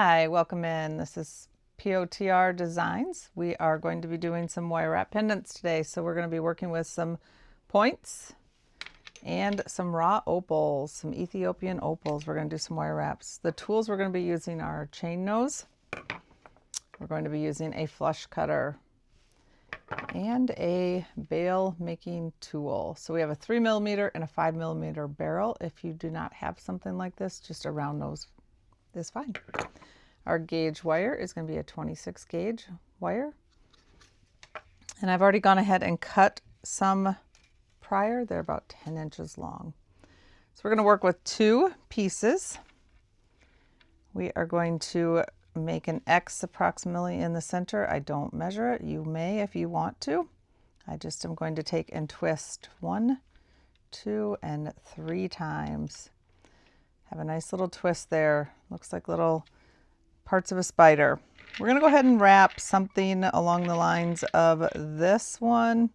Hi, welcome in. This is POTR Designs. We are going to be doing some wire wrap pendants today. So we're going to be working with some points and some raw opals, some Ethiopian opals. We're going to do some wire wraps. The tools we're going to be using are chain nose. We're going to be using a flush cutter and a bail making tool. So we have a 3mm and a 5mm barrel. If you do not have something like this, just a round nose is fine. Our gauge wire is going to be a 26 gauge wire. And I've already gone ahead and cut some prior. They're about 10 inches long. So we're going to work with two pieces. We are going to make an X approximately in the center. I don't measure it. You may if you want to. I just am going to take and twist 1, 2, and 3 times. Have a nice little twist there. Looks like little parts of a spider. We're going to go ahead and wrap something along the lines of this one.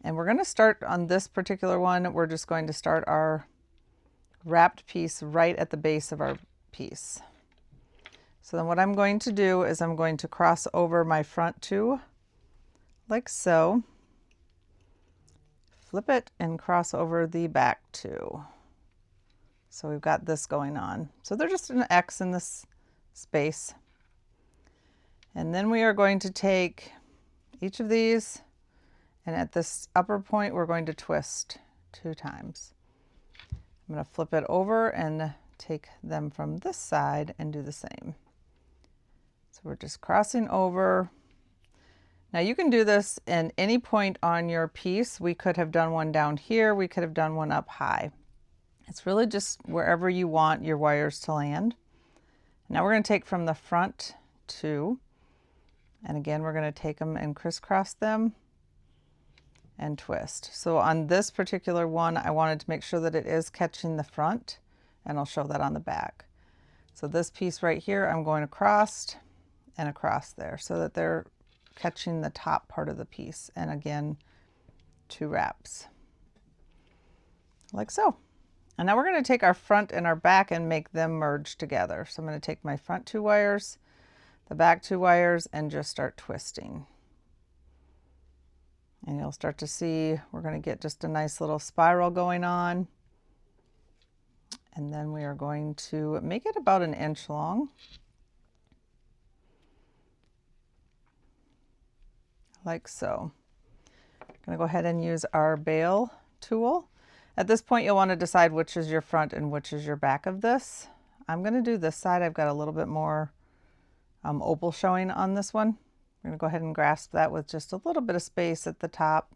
And we're going to start on this particular one. We're just going to start our wrapped piece right at the base of our piece. So then what I'm going to do is I'm going to cross over my front two like so. Flip it and cross over the back two. So we've got this going on. So they're just an X in this space. And then we are going to take each of these, and at this upper point we're going to twist 2 times. I'm going to flip it over and take them from this side and do the same. So we're just crossing over. Now you can do this in any point on your piece. We could have done one down here. We could have done one up high. It's really just wherever you want your wires to land. Now we're going to take from the front 2, and again we're going to take them and crisscross them and twist. So on this particular one I wanted to make sure that it is catching the front, and I'll show that on the back. So this piece right here I'm going across and across there so that they're catching the top part of the piece, and again 2 wraps like so. And now we're going to take our front and our back and make them merge together. So I'm going to take my front 2 wires, the back 2 wires, and just start twisting. And you'll start to see we're going to get just a nice little spiral going on. And then we are going to make it about 1 inch long. Like so. I'm going to go ahead and use our bail tool. At this point, you'll want to decide which is your front and which is your back of this. I'm going to do this side. I've got a little bit more opal showing on this one. I'm going to go ahead and grasp that with just a little bit of space at the top,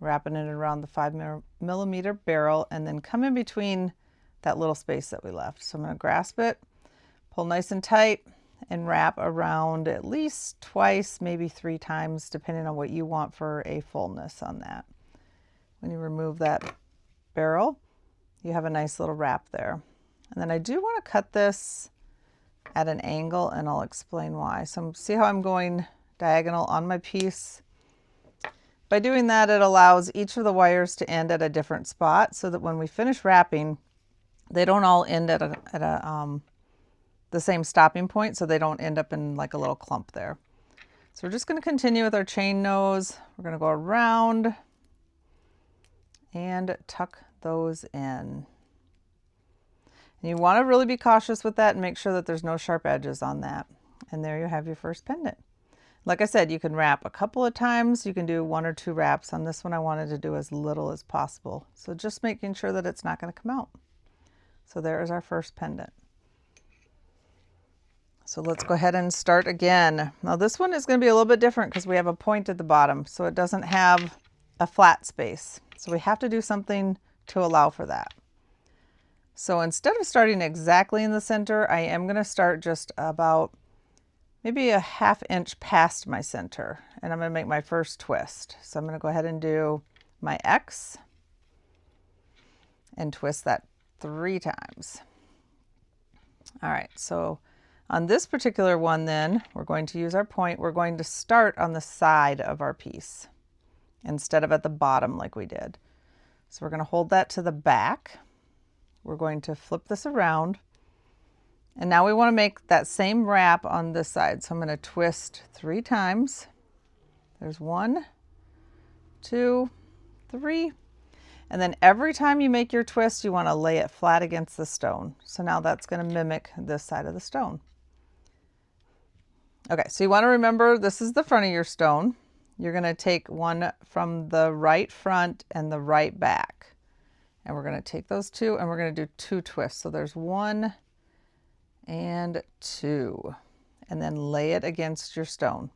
wrapping it around the 5mm barrel, and then come in between that little space that we left. So I'm going to grasp it, pull nice and tight, and wrap around at least twice, maybe 3 times, depending on what you want for a fullness on that. When you remove that barrel, you have a nice little wrap there. And then I do want to cut this at an angle, and I'll explain why. So see how I'm going diagonal on my piece? By doing that, it allows each of the wires to end at a different spot so that when we finish wrapping, they don't all end at the same stopping point, so they don't end up in like a little clump there. So we're just going to continue with our chain nose. We're going to go around and tuck those in. And you want to really be cautious with that and make sure that there's no sharp edges on that. And there you have your first pendant. Like I said, you can wrap a couple of times. You can do 1 or 2 wraps. On this one, I wanted to do as little as possible. So just making sure that it's not going to come out. So there is our first pendant. So let's go ahead and start again. Now this one is going to be a little bit different because we have a point at the bottom, so it doesn't have a flat space. So we have to do something to allow for that. So instead of starting exactly in the center, I am going to start just about maybe a 1/2 inch past my center, and I'm going to make my first twist. So I'm going to go ahead and do my X and twist that 3 times. All right, so on this particular one then, we're going to use our point. We're going to start on the side of our piece instead of at the bottom like we did. So we're going to hold that to the back. We're going to flip this around And now we want to make that same wrap on this side. So I'm going to twist 3 times. There's 1, 2, 3. And then every time you make your twist, you want to lay it flat against the stone. So now that's going to mimic this side of the stone. Okay, so you want to remember this is the front of your stone. You're going to take one from the right front and the right back. And we're going to take those 2 and we're going to do 2 twists. So there's 1 and 2. And then lay it against your stone.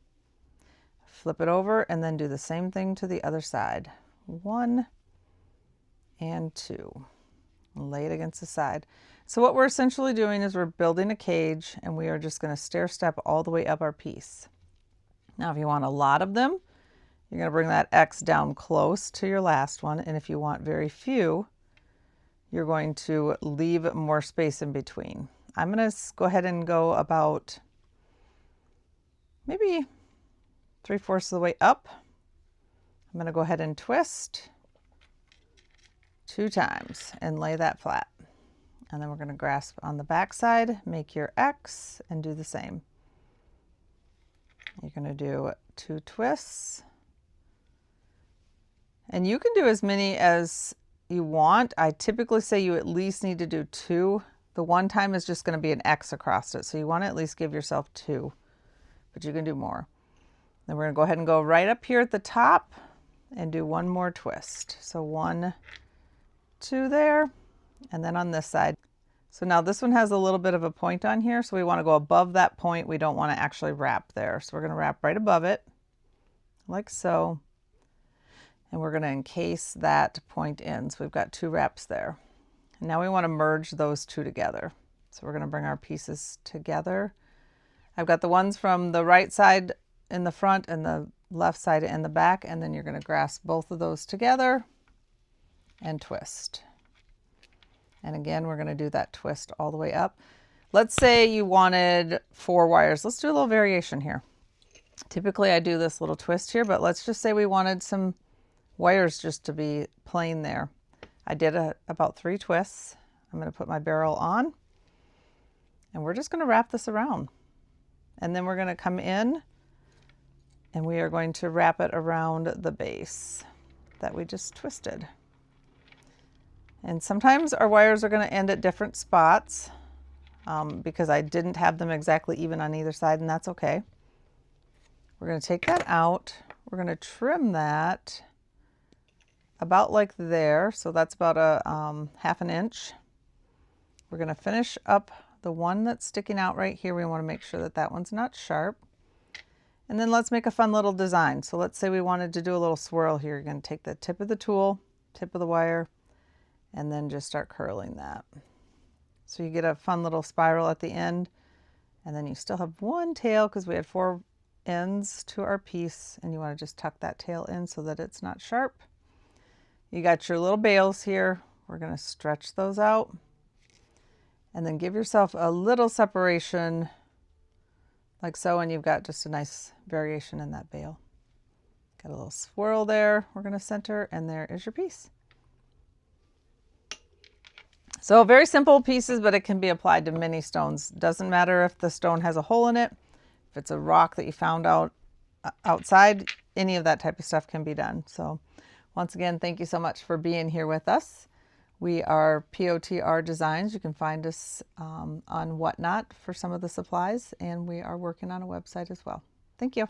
Flip it over and then do the same thing to the other side. 1 and 2. Lay it against the side. So what we're essentially doing is we're building a cage and we are just going to stair step all the way up our piece. Now if you want a lot of them, you're going to bring that X down close to your last one, and if you want very few, you're going to leave more space in between. I'm going to go ahead and go about maybe 3/4 of the way up. I'm going to go ahead and twist 2 times and lay that flat. And then we're going to grasp on the back side, make your X, and do the same. You're going to do 2 twists. And you can do as many as you want. I typically say you at least need to do 2. The one time is just going to be an X across it. So you want to at least give yourself 2, but you can do more. Then we're going to go ahead and go right up here at the top and do 1 more twist. So 1, 2 there, and then on this side. So now this one has a little bit of a point on here, so we want to go above that point. We don't want to actually wrap there. So we're going to wrap right above it, like so. And we're going to encase that point in. So we've got 2 wraps there. And now we want to merge those 2 together. So we're going to bring our pieces together. I've got the ones from the right side in the front and the left side in the back, and then you're going to grasp both of those together and twist. And again, we're going to do that twist all the way up. Let's say you wanted 4 wires. Let's do a little variation here. Typically I do this little twist here, but let's just say we wanted some wires just to be plain there. I did about 3 twists. I'm going to put my barrel on and we're just going to wrap this around. And then we're going to come in and we are going to wrap it around the base that we just twisted. And sometimes our wires are going to end at different spots because I didn't have them exactly even on either side, and that's okay. We're going to take that out. We're going to trim that about like there. So that's about a 1/2 inch. We're going to finish up the one that's sticking out right here. We want to make sure that that one's not sharp. And then let's make a fun little design. So let's say we wanted to do a little swirl here. You're going to take the tip of the tool, tip of the wire, and then just start curling that. So you get a fun little spiral at the end, and then you still have 1 tail because we had 4 ends to our piece, and you want to just tuck that tail in so that it's not sharp. You got your little bails here. We're going to stretch those out and then give yourself a little separation like so, and you've got just a nice variation in that bail. Got a little swirl there. We're going to center, and there is your piece. So very simple pieces, but it can be applied to many stones. Doesn't matter if the stone has a hole in it, if it's a rock that you found outside, any of that type of stuff can be done. So once again, thank you so much for being here with us. We are POTR Designs. You can find us on Whatnot for some of the supplies, and we are working on a website as well. Thank you.